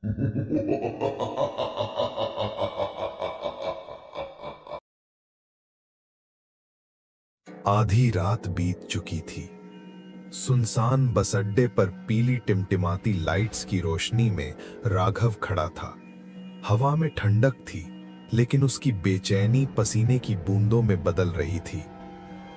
आधी रात बीत चुकी थी। सुनसान बस अड्डे पर पीली टिमटिमाती लाइट्स की रोशनी में राघव खड़ा था। हवा में ठंडक थी, लेकिन उसकी बेचैनी पसीने की बूंदों में बदल रही थी।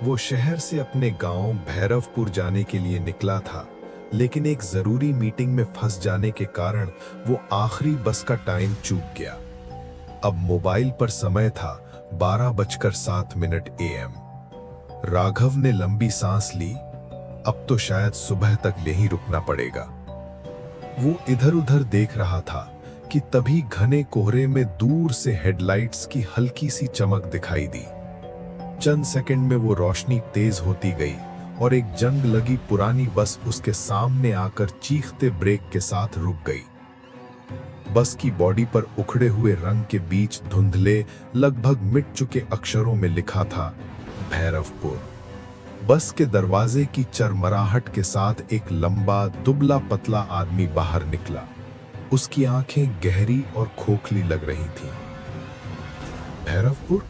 वो शहर से अपने गांव भैरवपुर जाने के लिए निकला था, लेकिन एक जरूरी मीटिंग में फंस जाने के कारण वो आखिरी बस का टाइम चूक गया। अब मोबाइल पर समय था 12:07 AM। राघव ने लंबी सांस ली। अब तो शायद सुबह तक यहीं रुकना पड़ेगा। वो इधर उधर देख रहा था कि तभी घने कोहरे में दूर से हेडलाइट्स की हल्की सी चमक दिखाई दी। चंद सेकंड में वो रोशनी तेज होती गई और एक जंग लगी पुरानी बस उसके सामने आकर चीखते ब्रेक के साथ रुक गई। बस की बॉडी पर उखड़े हुए रंग के बीच धुंधले, लगभग मिट चुके अक्षरों में लिखा था भैरवपुर। बस के दरवाजे की चरमराहट के साथ एक लंबा, दुबला पतला आदमी बाहर निकला। उसकी आंखें गहरी और खोखली लग रही थीं। भैरवपुर?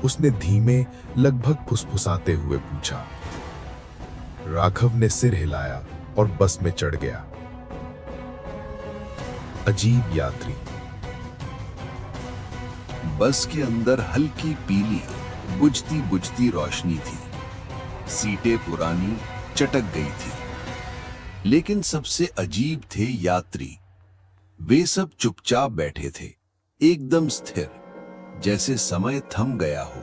उसने धीमे, लगभग फुसफुसाते हुए पूछा। राघव ने सिर हिलाया और बस में चढ़ गया। अजीब यात्री। बस के अंदर हल्की पीली बुझती बुझती रोशनी थी। सीटें पुरानी, चटक गई थी। लेकिन सबसे अजीब थे यात्री। वे सब चुपचाप बैठे थे, एकदम स्थिर, जैसे समय थम गया हो।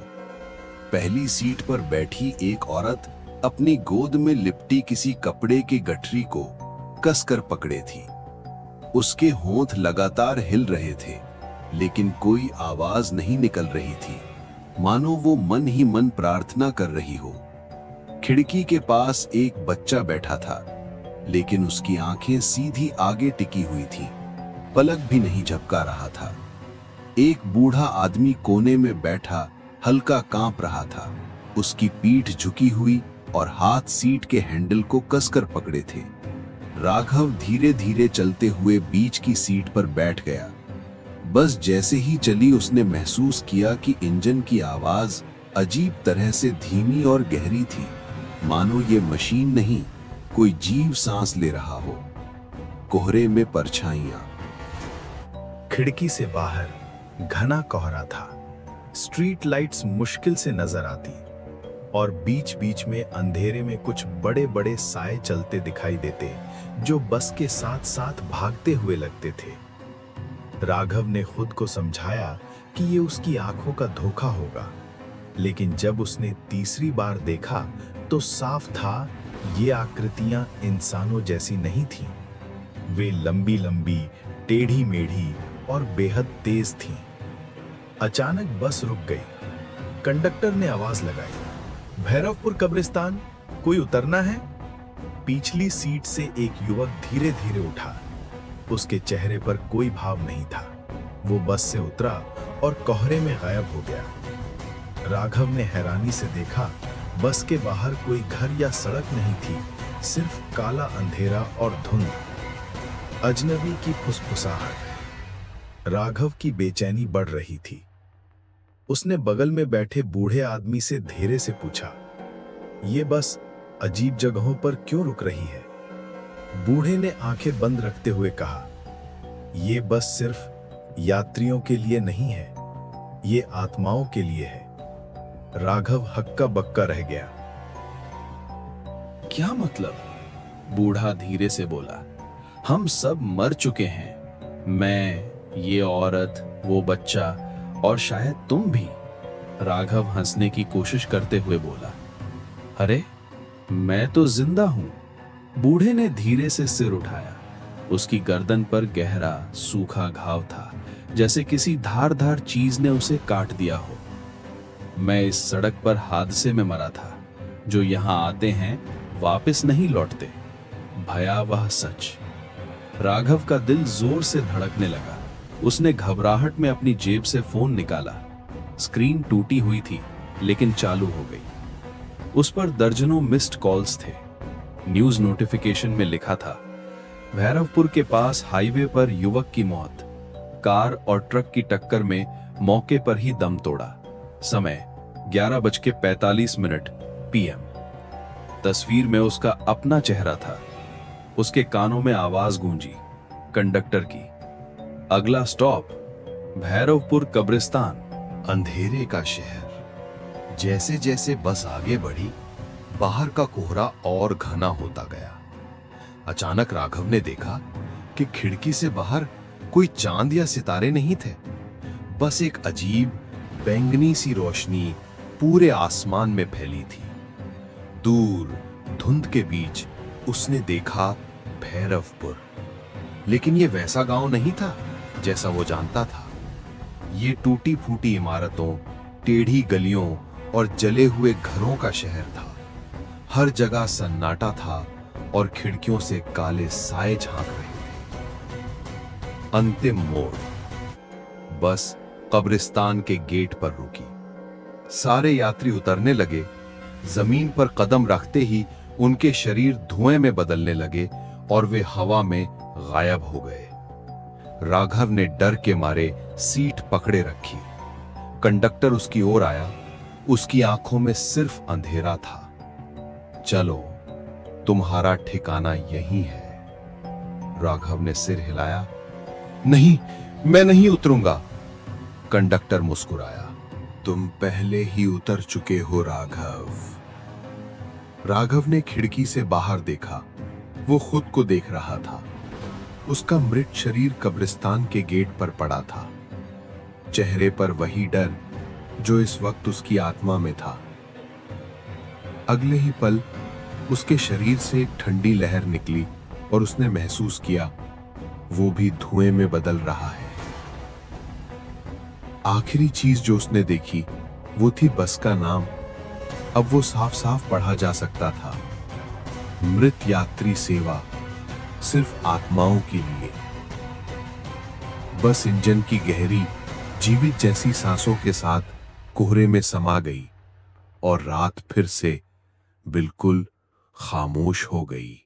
पहली सीट पर बैठी एक औरत अपनी गोद में लिपटी किसी कपड़े की गठरी को कसकर पकड़े थी। उसके होंठ लगातार हिल रहे थे, लेकिन कोई आवाज नहीं निकल रही थी, मानो वो मन ही मन प्रार्थना कर रही हो। खिड़की के पास एक बच्चा बैठा था, लेकिन उसकी आंखें सीधी आगे टिकी हुई थीं, पलक भी नहीं झपका रहा था। एक बूढ़ा आदमी कोने में बैठा हल्का कांप रहा था। उसकी पीठ झुकी हुई और हाथ सीट के हैंडल को कसकर पकड़े थे। राघव धीरे धीरे चलते हुए बीच की सीट पर बैठ गया। बस जैसे ही चली उसने महसूस किया कि इंजन की आवाज अजीब तरह से धीमी और गहरी थी, मानो ये मशीन नहीं, कोई जीव सांस ले रहा हो। कोहरे में परछाइयां। खिड़की से बाहर घना कोहरा था। स्ट्रीट लाइट्स मुश्किल से नजर आती और बीच बीच में अंधेरे में कुछ बड़े बड़े साए चलते दिखाई देते, जो बस के साथ साथ भागते हुए लगते थे। राघव ने खुद को समझाया कि ये उसकी आंखों का धोखा होगा, लेकिन जब उसने तीसरी बार देखा तो साफ था ये आकृतियां इंसानों जैसी नहीं थीं। वे लंबी लंबी, टेढ़ी मेढ़ी और बेहद तेज थीं। अचानक बस रुक गई। कंडक्टर ने आवाज लगाई, भैरवपुर कब्रिस्तान, कोई उतरना है? पिछली सीट से एक युवक धीरे धीरे उठा। उसके चेहरे पर कोई भाव नहीं था। वो बस से उतरा और कोहरे में गायब हो गया। राघव ने हैरानी से देखा, बस के बाहर कोई घर या सड़क नहीं थी, सिर्फ काला अंधेरा और धुंध। अजनबी की फुसफुसाहट। राघव की बेचैनी बढ़ रही थी। उसने बगल में बैठे बूढ़े आदमी से धीरे से पूछा, ये बस अजीब जगहों पर क्यों रुक रही है? बूढ़े ने आंखें बंद रखते हुए कहा, ये बस सिर्फ यात्रियों के लिए नहीं है, ये आत्माओं के लिए है। राघव हक्का बक्का रह गया। क्या मतलब? बूढ़ा धीरे से बोला, हम सब मर चुके हैं, मैं, ये औरत, वो बच्चा और शायद तुम भी। राघव हंसने की कोशिश करते हुए बोला, अरे मैं तो जिंदा हूं। बूढ़े ने धीरे से सिर उठाया। उसकी गर्दन पर गहरा सूखा घाव था, जैसे किसी धारदार चीज ने उसे काट दिया हो। मैं इस सड़क पर हादसे में मरा था। जो यहां आते हैं वापस नहीं लौटते। भयावह सच। राघव का दिल जोर से धड़कने लगा। उसने घबराहट में अपनी जेब से फोन निकाला। स्क्रीन टूटी हुई थी, लेकिन चालू हो गई। उस पर दर्जनों मिस्ड कॉल्स थे। न्यूज नोटिफिकेशन में लिखा था, भैरवपुर के पास हाईवे पर युवक की मौत, कार और ट्रक की टक्कर में मौके पर ही दम तोड़ा। समय 11:45 PM। तस्वीर में उसका अपना चेहरा था। उसके कानों में आवाज गूंजी, कंडक्टर की। अगला स्टॉप भैरवपुर कब्रिस्तान। अंधेरे का शहर। जैसे जैसे बस आगे बढ़ी, बाहर का कोहरा और घना होता गया। अचानक राघव ने देखा कि खिड़की से बाहर कोई चांद या सितारे नहीं थे, बस एक अजीब बैंगनी सी रोशनी पूरे आसमान में फैली थी। दूर धुंध के बीच उसने देखा भैरवपुर, लेकिन ये वैसा गांव नहीं था जैसा वो जानता था। ये टूटी फूटी इमारतों, टेढ़ी गलियों और जले हुए घरों का शहर था। हर जगह सन्नाटा था और खिड़कियों से काले साए झांक रहे थे। अंतिम मोड़। बस कब्रिस्तान के गेट पर रुकी। सारे यात्री उतरने लगे। जमीन पर कदम रखते ही उनके शरीर धुएं में बदलने लगे और वे हवा में गायब हो गए। राघव ने डर के मारे सीट पकड़े रखी। कंडक्टर उसकी ओर आया। उसकी आंखों में सिर्फ अंधेरा था। चलो, तुम्हारा ठिकाना यही है। राघव ने सिर हिलाया। नहीं, मैं नहीं उतरूंगा। कंडक्टर मुस्कुराया। तुम पहले ही उतर चुके हो राघव। राघव ने खिड़की से बाहर देखा। वो खुद को देख रहा था। उसका मृत शरीर कब्रिस्तान के गेट पर पड़ा था। चेहरे पर वही डर जो इस वक्त उसकी आत्मा में था। अगले ही पल उसके शरीर से एक ठंडी लहर निकली और उसने महसूस किया वो भी धुएं में बदल रहा है। आखिरी चीज जो उसने देखी वो थी बस का नाम। अब वो साफ साफ पढ़ा जा सकता था, मृत यात्री सेवा, सिर्फ आत्माओं के लिए। बस इंजन की गहरी जीवित जैसी सांसों के साथ कोहरे में समा गई और रात फिर से बिल्कुल खामोश हो गई।